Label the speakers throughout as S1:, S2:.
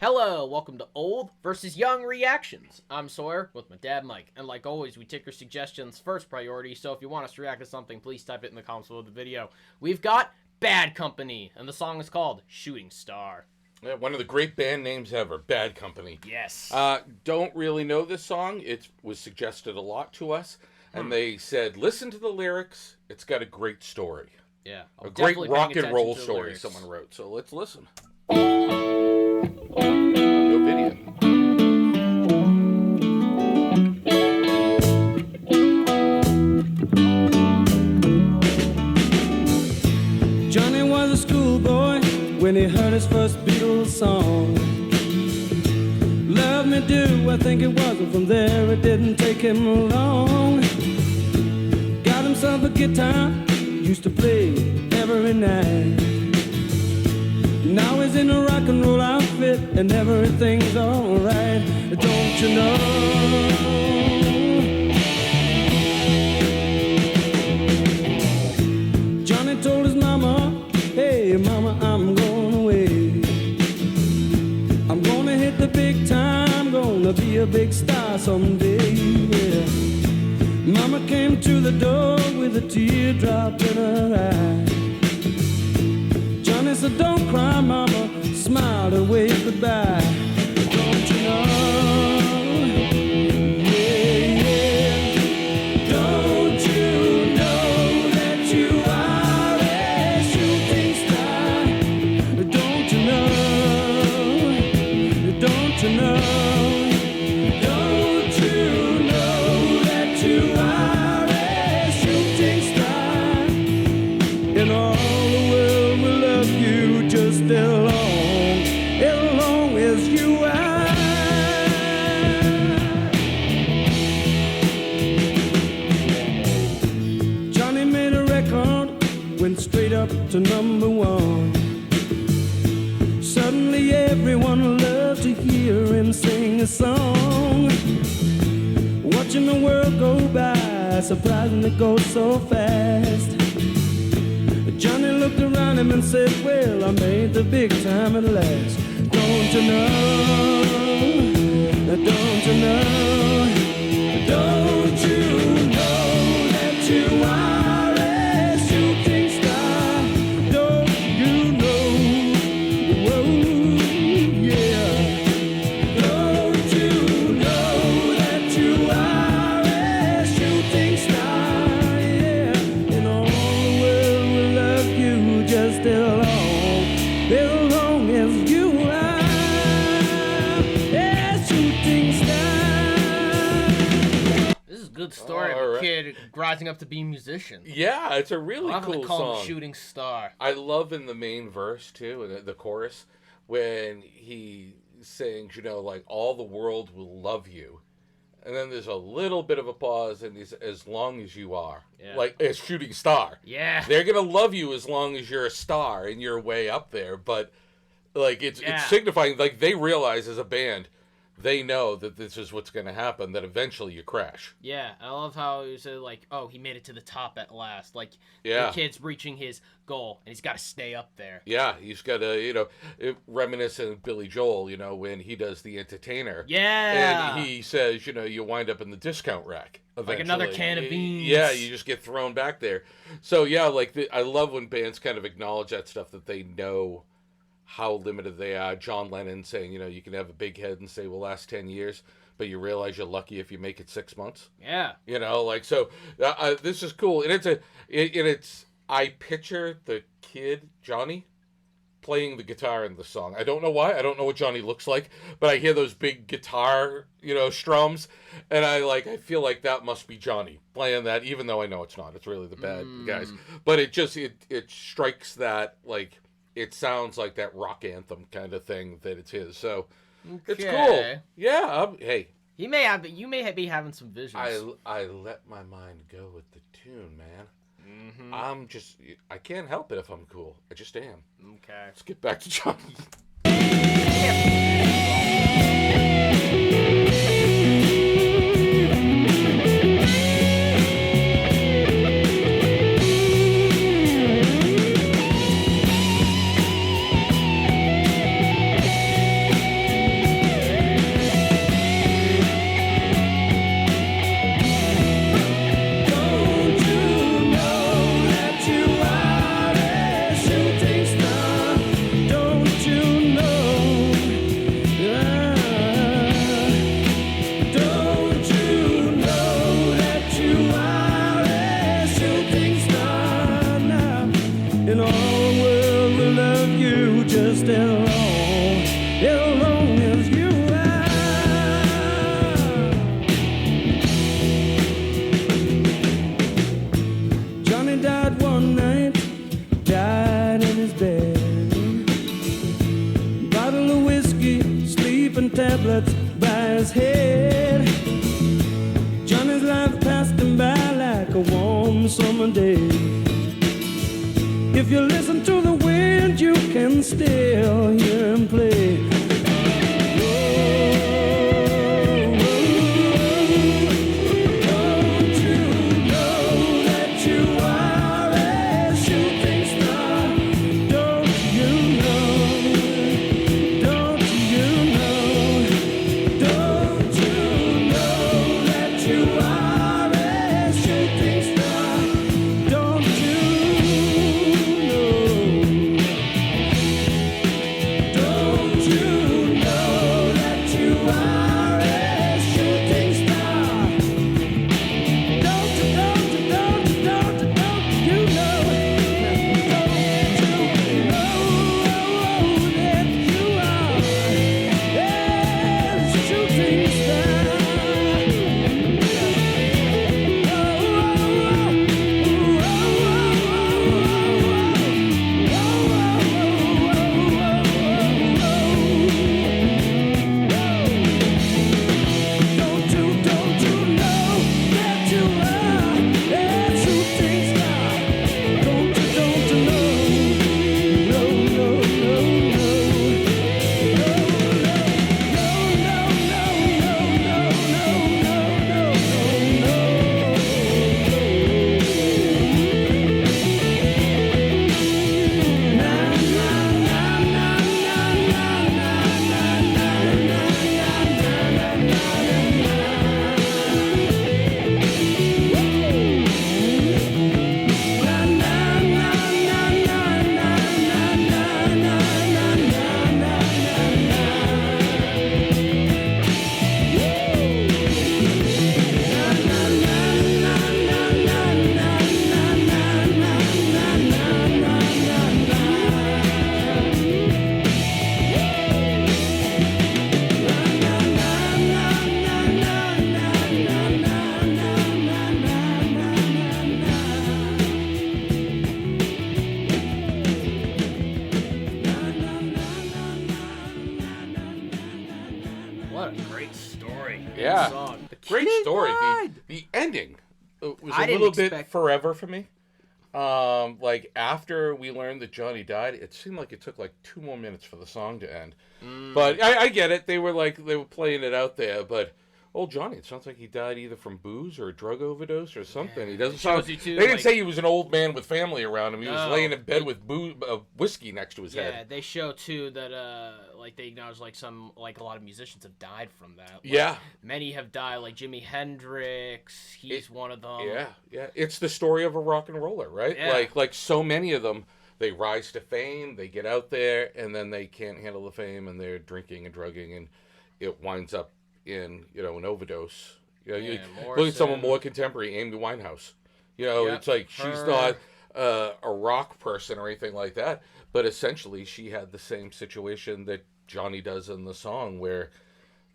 S1: Hello, welcome to Old versus Young Reactions. I'm Sawyer with my dad Mike, and like always, we take your suggestions first priority, so if you want us to react to something, please type it in the comments below the video. We've got Bad Company, and the song is called Shooting Star.
S2: Yeah, one of the great band names ever, Bad Company.
S1: Yes.
S2: Don't really know this song. It was suggested a lot to us, and they said, listen to the lyrics. It's got a great story.
S1: Yeah.
S2: A great rock and roll story someone wrote. So let's listen. No video.
S3: Johnny was a schoolboy when he heard his first Beatles song. Love me do, I think it was, and from there it didn't take him long. Got himself a guitar, used to play every night. Now he's in a rock and roll outfit and everything's alright. Don't you know? Johnny told his mama, hey mama, I'm going away. I'm gonna hit the big time, gonna be a big star someday, yeah. Mama came to the door with a teardrop in her eye. Johnny said, don't cry, mama, smiled and waved goodbye. Don't you know? Yeah, yeah. Don't you know that you are a shooting star? Don't you know? Don't you know? Don't you know that you are a shooting star? In all the world will love you just as long as you are. Johnny made a record, went straight up to number one. Suddenly everyone loved to hear him sing a song. Watching the world go by, surprising it goes so fast. Johnny looked around him and said, well, I made the big time at last. Don't you know? Don't you know? Don't you know that you are a shooting star? Don't you know? Whoa, yeah. Don't you know that you are a shooting star? Yeah. In all the world will love you just as long as you are a shooting star.
S1: This is a good story of a kid rising up to be a musician.
S2: Yeah, it's a really
S1: I'm
S2: cool
S1: gonna call
S2: song.
S1: him Shooting Star.
S2: I love in the main verse, too, and the chorus, when he sings, you know, like, all the world will love you. And then there's a little bit of a pause, and he's, as long as you are.
S1: Yeah.
S2: Like, a shooting star.
S1: Yeah.
S2: They're going to love you as long as you're a star and you're way up there. But, like, it's signifying, like, they realize as a band, they know that this is what's going to happen, that eventually you crash.
S1: Yeah, I love how he said, like, oh, he made it to the top at last. Like,
S2: Yeah.
S1: the kid's reaching his goal, and he's got to stay up there.
S2: Yeah, he's got to, you know, reminiscent of Billy Joel, you know, when he does The Entertainer.
S1: Yeah.
S2: And he says, you know, you wind up in the discount rack eventually.
S1: Like another can of beans.
S2: Yeah, you just get thrown back there. So, yeah, like, I love when bands kind of acknowledge that stuff, that they know how limited they are. John Lennon saying, you know, you can have a big head and say, will last 10 years, but you realize you're lucky if you make it 6 months.
S1: Yeah.
S2: You know, like, so this is cool. And I picture the kid, Johnny, playing the guitar in the song. I don't know why. I don't know what Johnny looks like, but I hear those big guitar, you know, strums, and I feel like that must be Johnny playing that, even though I know it's not. It's really the bad guys. But it strikes that, like, it sounds like that rock anthem kind of thing that it's his. So it's cool. Yeah. Hey.
S1: You may be having some visions.
S2: I let my mind go with the tune, man. I can't help it if I'm cool. I just am.
S1: Okay.
S2: Let's get back to Johnny.
S3: sleeping tablets by his head. Johnny's life passed him by like a warm summer day. If you listen to the wind, you can still hear him play.
S1: What a great story.
S2: Yeah.
S1: Song. The
S2: Great
S1: kid
S2: story.
S1: died.
S2: The ending was
S1: I
S2: a
S1: didn't
S2: little bit
S1: expect-
S2: forever for me. Like after we learned that Johnny died, it seemed like it took like 2 more minutes for the song to end. But I get it. They were playing it out there. But old Johnny, it sounds like he died either from booze or a drug overdose or something. He doesn't
S1: It
S2: sound.
S1: shows you, too,
S2: They didn't
S1: like-
S2: say he was an old man with family around him. He was
S1: No.
S2: laying in bed with whiskey next to his
S1: Yeah,
S2: head.
S1: they show too that like they acknowledge like a lot of musicians have died from that. Like,
S2: Yeah.
S1: many have died. Like Jimi Hendrix, he's one of them.
S2: Yeah. It's the story of a rock and roller, right?
S1: Yeah.
S2: Like so many of them, they rise to fame, they get out there, and then they can't handle the fame, and they're drinking and drugging, and it winds up in an overdose. You
S1: Yeah,
S2: look at someone
S1: Morrison.
S2: more contemporary, Amy Winehouse.
S1: Yep,
S2: It's like she's
S1: her.
S2: not a rock person or anything like that, but essentially she had the same situation that Johnny does in the song, where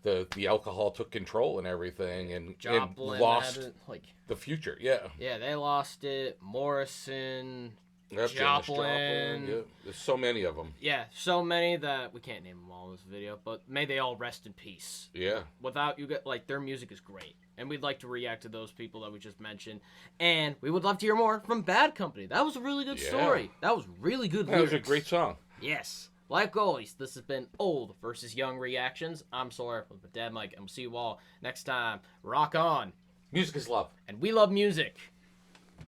S2: the alcohol took control and everything, and
S1: Joplin
S2: lost
S1: had it, like
S2: the future. Yeah.
S1: yeah, they lost it. Morrison,
S2: Yep, Janis
S1: Joplin.
S2: Yeah, there's so many of them.
S1: Yeah, so many that we can't name them all in this video, but may they all rest in peace.
S2: Yeah.
S1: Without you, their music is great, and we'd like to react to those people that we just mentioned, and we would love to hear more from Bad Company. That was a really good
S2: Yeah.
S1: story. That was really good.
S2: That was a
S1: lyrics.
S2: great song.
S1: Yes. Like always, this has been Old versus Young Reactions. I'm Sawyer with my dad Mike, and we'll see you all next time. Rock on,
S2: Music is love.
S1: and we love music.